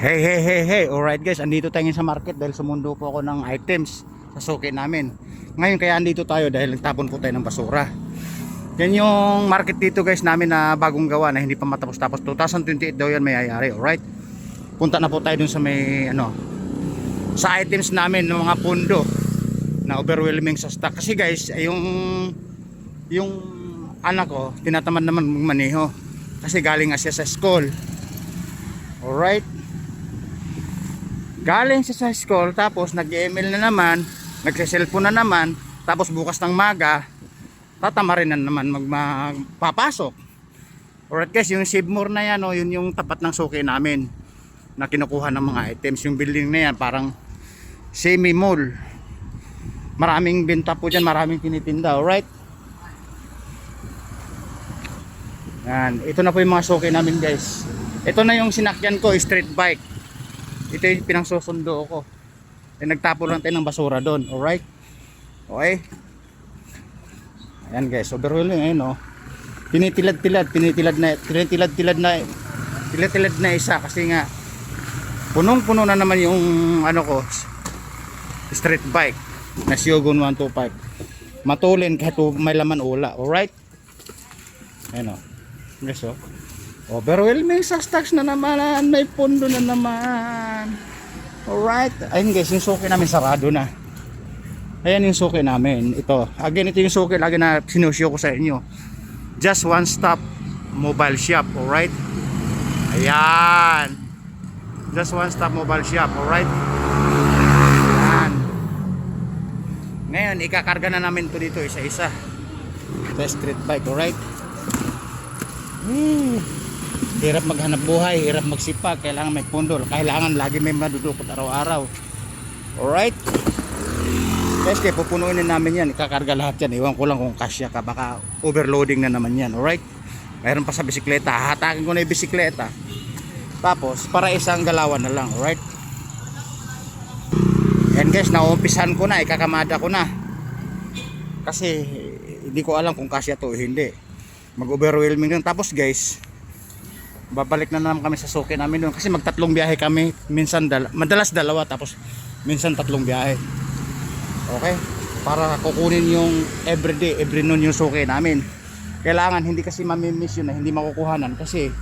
Hey, hey, hey, hey. Alright guys, andito tayo sa market dahil sumundo po ako ng items sa suki namin. Ngayon kaya andito tayo dahil nagtapon po tayo ng basura. Yan yung market dito guys namin na bagong gawa na hindi pa matapos-tapos. 2028 daw yan mayayari, alright? Punta na po tayo dun sa may sa items namin ng mga pundo na overwhelming sa stock. Kasi guys, yung anak ko, tinatamad naman magmaneho. Kasi galing nga siya sa school. Alright? Galing siya sa school, tapos nag-email na naman, nagse-cellphone na naman, tapos bukas ng maga, tatamarin na naman magpapasok. Alright guys, yung Save More na yan, yun yung tapat ng suki namin na kinukuha ng mga items. Yung building na yan, parang semi-mall. Maraming benta po dyan, maraming tinitinda, alright? Yan, ito na po yung mga suki namin guys. Ito na yung sinakyan ko, street bike. Ito yung pinangsusundo ko. Nagtapon lang tayo ng basura doon. Alright? Okay? Ayan guys, overwhelming ayun Tinitilad-tilad na isa kasi nga punong-puno na naman yung street bike na Shogun 125. Matulin kahit may laman ula. Alright? Ayun guys overwhelming sa stocks na naman, may pundo na naman. Alright, ayun guys, yung suki namin sarado na. Ayan yung suki namin. Ito, again, ito yung suki lagi na sinusyo ko sa inyo. Just one stop mobile shop, alright? Ayan. Just one stop mobile shop, alright? Ayan. Ngayon, ikakarga na namin to dito isa-isa. Sa street bike, alright? Hirap maghanap buhay, hirap magsipag, kailangan may pundol, kailangan lagi may madudukot araw-araw. Alright? Guys, kaya pupunuin na namin yan, ikakarga lahat yan. Iwan ko lang kung kasya ka, baka overloading na naman yan. Alright? Mayroon pa sa bisikleta, hatakin ko na yung bisikleta. Tapos, para isang galawan na lang. Alright? Yan guys, naumpisan ko na, ikakamada ko na. Kasi, hindi ko alam kung kasya to o hindi. Mag-overwhelming lang. Tapos guys, babalik na naman kami sa suki namin doon kasi magtatlong biyahe kami, minsan madalas dalawa, tapos minsan tatlong biyahe. Okay, para kukunin yung everyday, every noon yung suki namin. Kailangan hindi kasi mamimiss yun na hindi makukuhanan kasi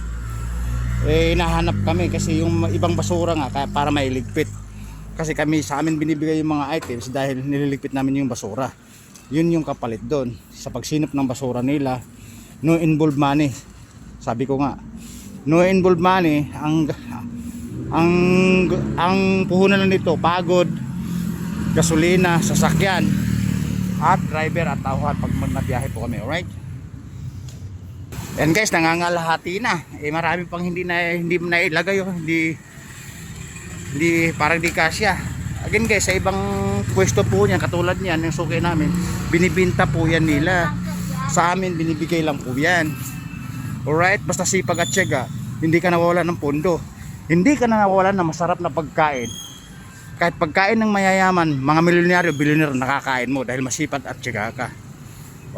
hinahanap kami kasi yung ibang basura nga kaya para mailigpit. Kasi kami sa amin binibigay yung mga items dahil nililigpit namin yung basura. Yun yung kapalit doon sa pagsinop ng basura nila. No involved money. Sabi ko nga, no involved money. Ang puhunan lang nito, pagod, gasolina, sasakyan, at driver at tauhan pag magnabiyahe po kami. Alright? Yan guys, nangangalahati na. Marami pang hindi na ilagay. Hindi parang di kasya. Again guys, sa ibang pwesto po niyan, katulad niyan, yung suki namin, binibinta po yan nila. Sa amin, binibigay lang po yan. Alright, basta sipag at tiyaga, hindi ka nawawalan ng pondo. Hindi ka na nawawalan ng masarap na pagkain. Kahit pagkain ng mayayaman, mga milyonaryo, bilyonaryo nakakain mo dahil masipag at tiyaga ka.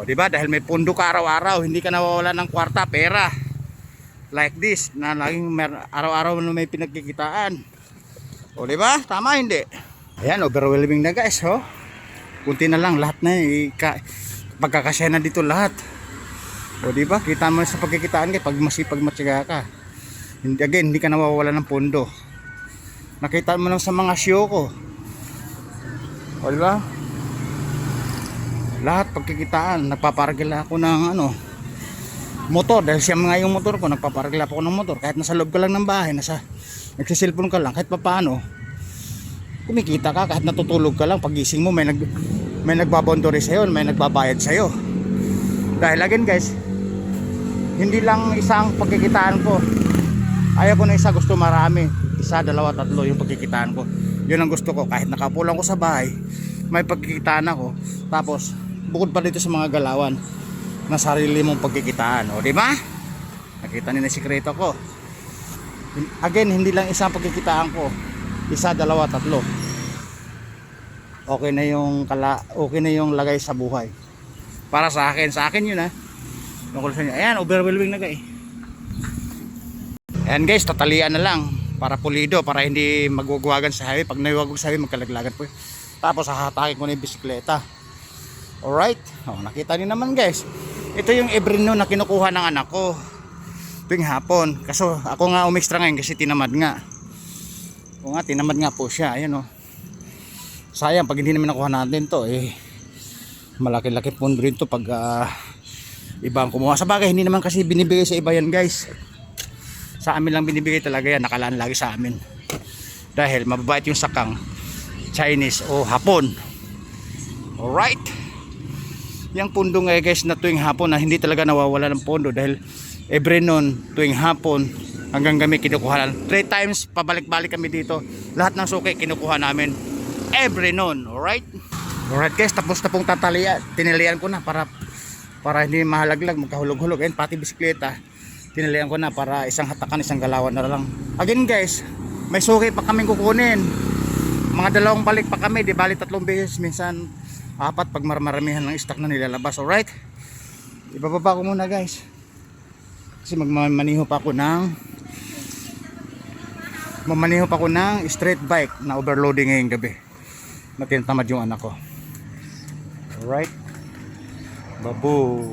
O diba, dahil may pondo ka araw-araw, hindi ka nawawalan ng kwarta, pera. Like this, na laging araw-araw na may pinagkikitaan. O diba, tama hindi? Ayan, overwhelming na guys, kunti na lang, lahat na pagkakasya na dito lahat. O di ba? Kita mo sa pagkikitaan kay pag masipag matyaga ka. Hindi ka nawawala ng pondo. Nakita mo lang sa mga show ko. O di ba? Lahat pagkikitaan, nagpaparagila ako ng motor dahil siya nga yung motor ko, nagpaparagila ako ng motor kahit nasa loob ka lang ng bahay, nagsiselfon ka lang kahit papaano. Kumikita ka kahit natutulog ka lang, pagising mo may nagbabondori sa'yo, may nagbabayad sa'yo. Dahil again guys, hindi lang isang pagkikitaan ko. Ayaw ko na isa, gusto marami. Isa, dalawa, tatlo yung pagkikitaan ko. Yun ang gusto ko, kahit nakapulang ko sa bahay, may pagkikitaan ako. Tapos, bukod pa dito sa mga galawan na sarili mong pagkikitaan. O diba? Nakita niyo na sikreto ko. Again, hindi lang isang pagkikitaan ko. Isa, dalawa, tatlo. Okay na yung lagay sa buhay. Para sa akin yun Ayan, overwhelming na guys. Ayan guys, tatalian na lang. para pulido, para hindi magwagwagan sa highway. Pag naiwagwag sa highway, magkalaglagan po. Tapos hahatakin ko na yung bisikleta. Alright, nakita niyo naman guys, ito yung Ebrino na kinukuha ng anak ko tuwing hapon. Kaso ako nga umextra ngayon kasi tinamad nga. O nga, tinamad nga po siya. Ayan o. Sayang pag hindi namin nakuha natin to malaki-laki pondo rin to pag ibang kumuha. Sa bagay hindi naman kasi binibigay sa iba yan guys. Sa amin lang binibigay talaga yan. Nakalaan lagi sa amin. Dahil mababait yung sakang Chinese o Hapon. Alright. Yung pondo nga guys na tuwing hapon na hindi talaga nawawala ng pondo dahil every noon tuwing hapon hanggang kami kinukuha 3 times pabalik-balik kami dito. Lahat ng suki kinukuha namin every noon. Alright. Alright guys, tapos na pong tatalian. Tinalian ko na para hindi mahalaglag, magkahulog-hulog. Ayun, pati bisikleta tinalian ko na para isang hatakan, isang galawan na lang. Again guys, may suki pa kaming kukunin. Mga 2 balik pa kami, di bali 3 beses, minsan 4 pag maramihan ng stock na nilalabas. Alright, ibababa ko muna guys kasi mamaniho pa ako ng street bike na overloading ngayong gabi na tinatamad yung anak ko. Alright, babu.